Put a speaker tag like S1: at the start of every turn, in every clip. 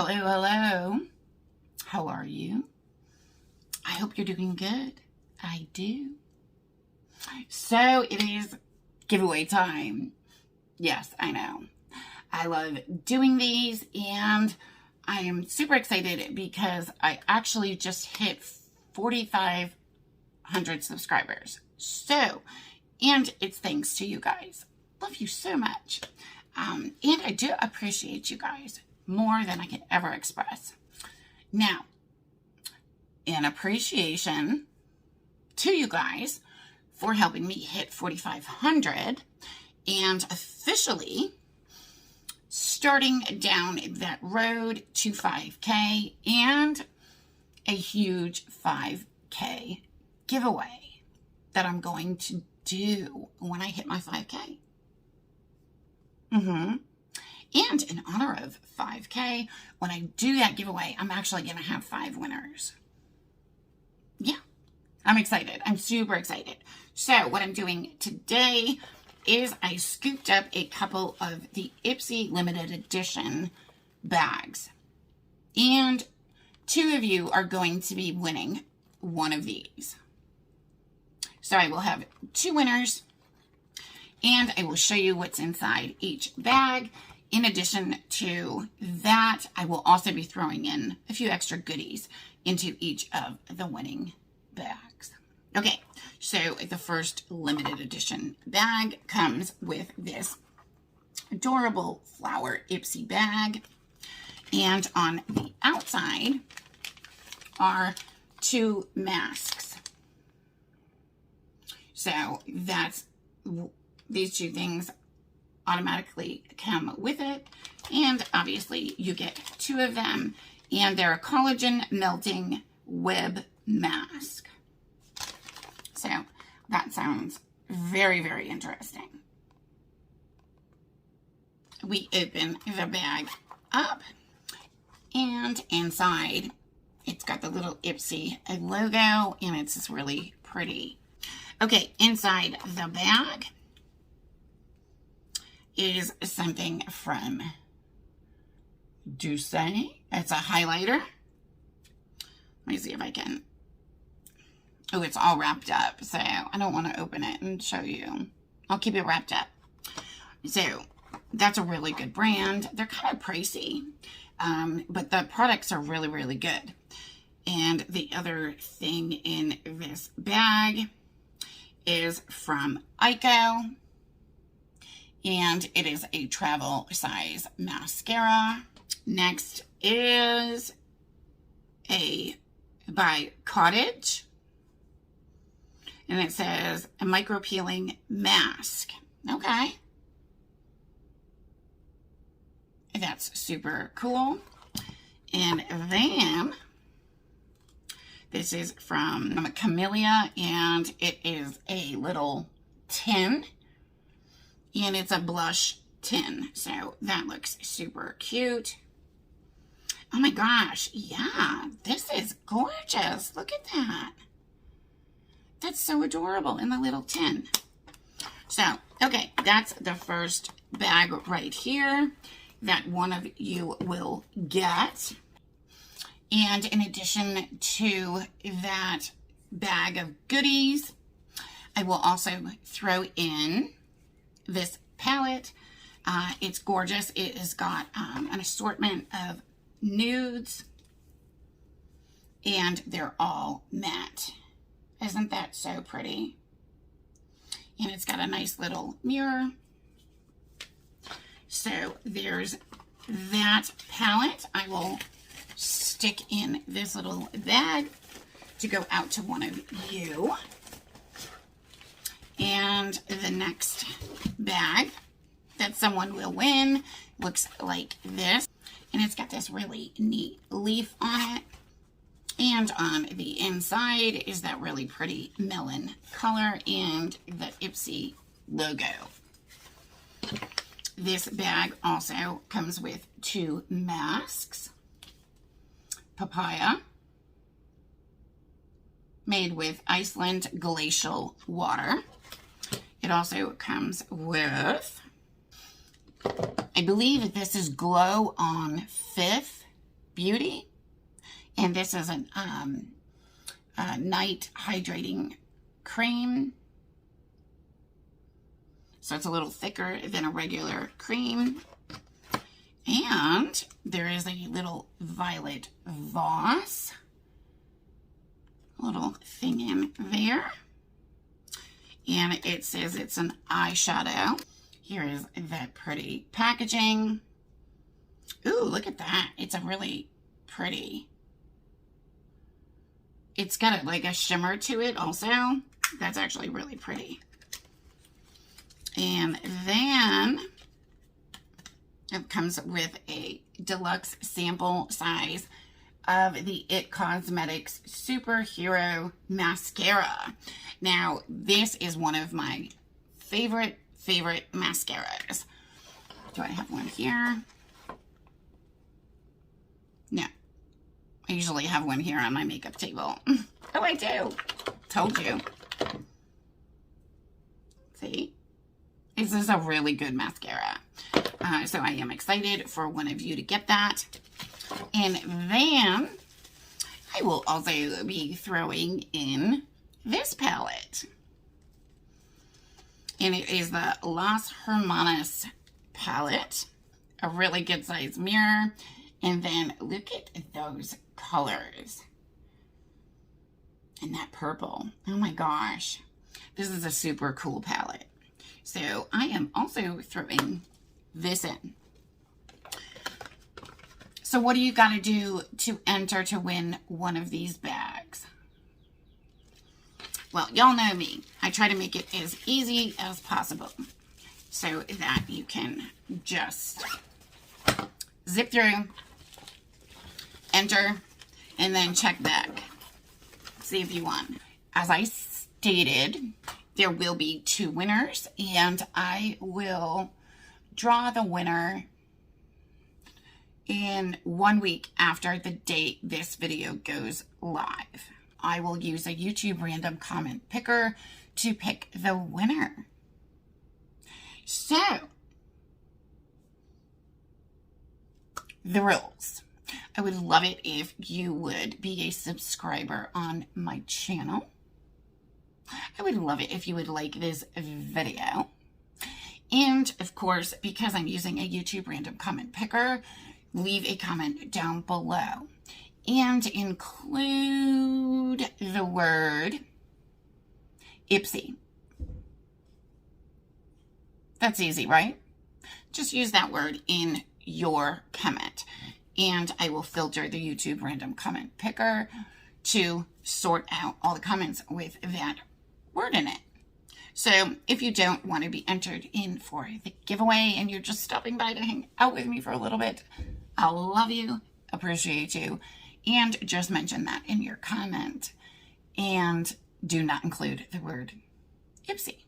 S1: Hello, hello. How are you? I hope you're doing good. I do. So it is giveaway time. Yes, I know. I love doing these and I am super excited because I actually just hit 4,500 subscribers. And it's thanks to you guys. Love you so much. And I do appreciate you guys more than I can ever express. Now, in appreciation to you guys for helping me hit 4,500 and officially starting down that road to 5K and a huge 5K giveaway that I'm going to do when I hit my 5K. And in honor of 5K, when I do that giveaway, I'm actually going to have 5 winners. Yeah, I'm excited. I'm super excited. So what I'm doing today is I scooped up a couple of the IPSY limited edition bags. And 2 of you are going to be winning one of these. So I will have 2 winners. And I will show you what's inside each bag. In addition to that, I will also be throwing in a few extra goodies into each of the winning bags. Okay, so the first limited edition bag comes with this adorable flower IPSY bag. And on the outside are 2 masks. So that's these 2 things automatically come with it, and obviously you get 2 of them, and they're a collagen melting web mask. So that sounds very, very interesting. We open the bag up, and inside it's got the little IPSY logo, and it's just really pretty. Okay, inside the bag is something from jess. It's a highlighter. Let me see if I can. Oh, it's all wrapped up, so I don't want to open it and show you. I'll keep it wrapped up. So that's a really good brand. They're kind of pricey, but the products are really, really good. And the other thing in this bag is from IPSY. And it is a travel size mascara. Next is by Cottage. And it says a micro peeling mask. Okay. That's super cool. And then this is from Camellia, and it is a little tin. And it's a blush tin. So that looks super cute. Oh my gosh. Yeah, this is gorgeous. Look at that. That's so adorable in the little tin. So, okay, that's the first bag right here that one of you will get. And in addition to that bag of goodies, I will also throw in this palette. It's gorgeous. It has got an assortment of nudes, and they're all matte. Isn't that so pretty? And it's got a nice little mirror. So there's that palette. I will stick in this little bag to go out to one of you. And the next bag that someone will win looks like this. And it's got this really neat leaf on it. And on the inside is that really pretty melon color and the IPSY logo. This bag also comes with 2 masks. Papaya, made with Iceland glacial water. It also comes with, I believe this is Glow on 5th Beauty. And this is a night hydrating cream. So it's a little thicker than a regular cream. And there is a little Violet Voss little thing in there. And it says it's an eyeshadow. Here is that pretty packaging. Ooh, look at that. It's a really pretty. It's got like a shimmer to it also. That's actually really pretty. And then it comes with a deluxe sample size of the It Cosmetics Superhero Mascara. Now, this is one of my favorite mascaras. Do I have one here? No. I usually have one here on my makeup table. Oh, I do. Told you. See? This is a really good mascara. So I am excited for one of you to get that. And then I will also be throwing in this palette. And it is the Las Hermanas palette. A really good size mirror. And then look at those colors. And that purple. Oh my gosh. This is a super cool palette. So I am also throwing this in. So what do you got to do to enter to win one of these bags? Well, y'all know me. I try to make it as easy as possible so that you can just zip through, enter, and then check back. See if you won. As I stated, there will be 2 winners, and I will draw the winner in 1 week after the date this video goes live. I will use a YouTube random comment picker to pick the winner. So, the rules. I would love it if you would be a subscriber on my channel. I would love it if you would like this video. And of course, because I'm using a YouTube random comment picker, leave a comment down below and include the word IPSY. That's easy, right? Just use that word in your comment, and I will filter the YouTube random comment picker to sort out all the comments with that word in it. So if you don't want to be entered in for the giveaway and you're just stopping by to hang out with me for a little bit, I love you, appreciate you, and just mention that in your comment. And do not include the word IPSY.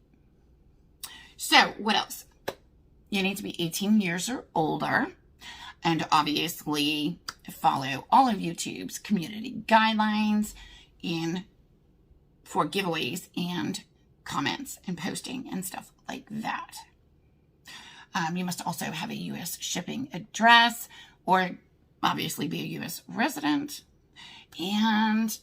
S1: So what else? You need to be 18 years or older, and obviously follow all of YouTube's community guidelines for giveaways and comments and posting and stuff like that. You must also have a U.S. shipping address, or obviously be a U.S. resident. And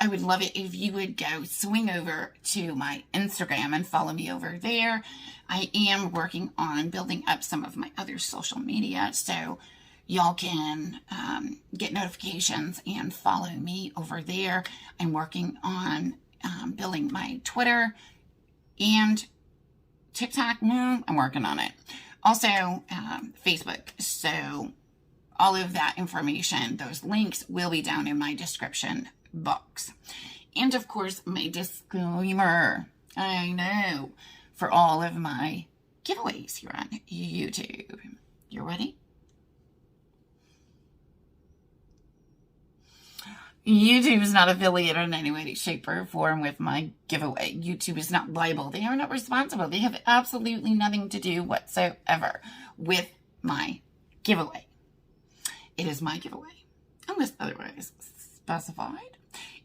S1: I would love it if you would go swing over to my Instagram and follow me over there. I am working on building up some of my other social media, so y'all can get notifications and follow me over there. I'm working on building my Twitter and TikTok. I'm working on it. Also, Facebook. So all of that information, those links will be down in my description box. And of course, my disclaimer. I know, for all of my giveaways here on YouTube. You ready? YouTube is not affiliated in any way, shape, or form with my giveaway. YouTube is not liable. They are not responsible. They have absolutely nothing to do whatsoever with my giveaway. It is my giveaway, unless otherwise specified.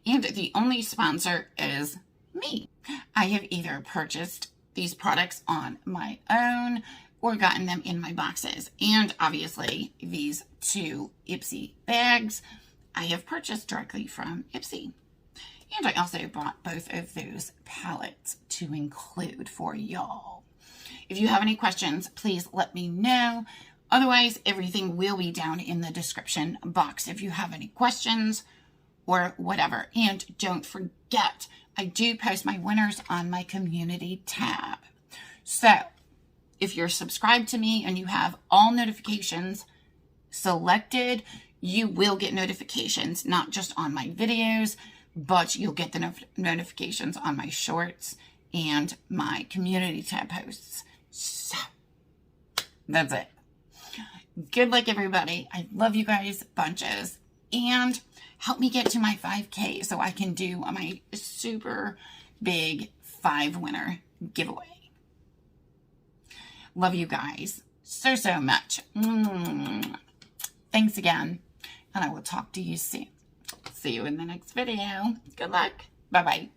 S1: And the only sponsor is me. I have either purchased these products on my own, or gotten them in my boxes. And obviously these 2 IPSY bags I have purchased directly from IPSY. And I also bought both of those palettes to include for y'all. If you have any questions, please let me know. Otherwise, everything will be down in the description box if you have any questions or whatever. And don't forget, I do post my winners on my community tab. So if you're subscribed to me and you have all notifications selected, you will get notifications, not just on my videos, but you'll get the notifications on my shorts and my community tab posts. So that's it. Good luck, everybody. I love you guys bunches. And help me get to my 5K so I can do my super big 5-winner giveaway. Love you guys so, so much. Thanks again. And I will talk to you soon. See you in the next video. Good luck. Bye-bye.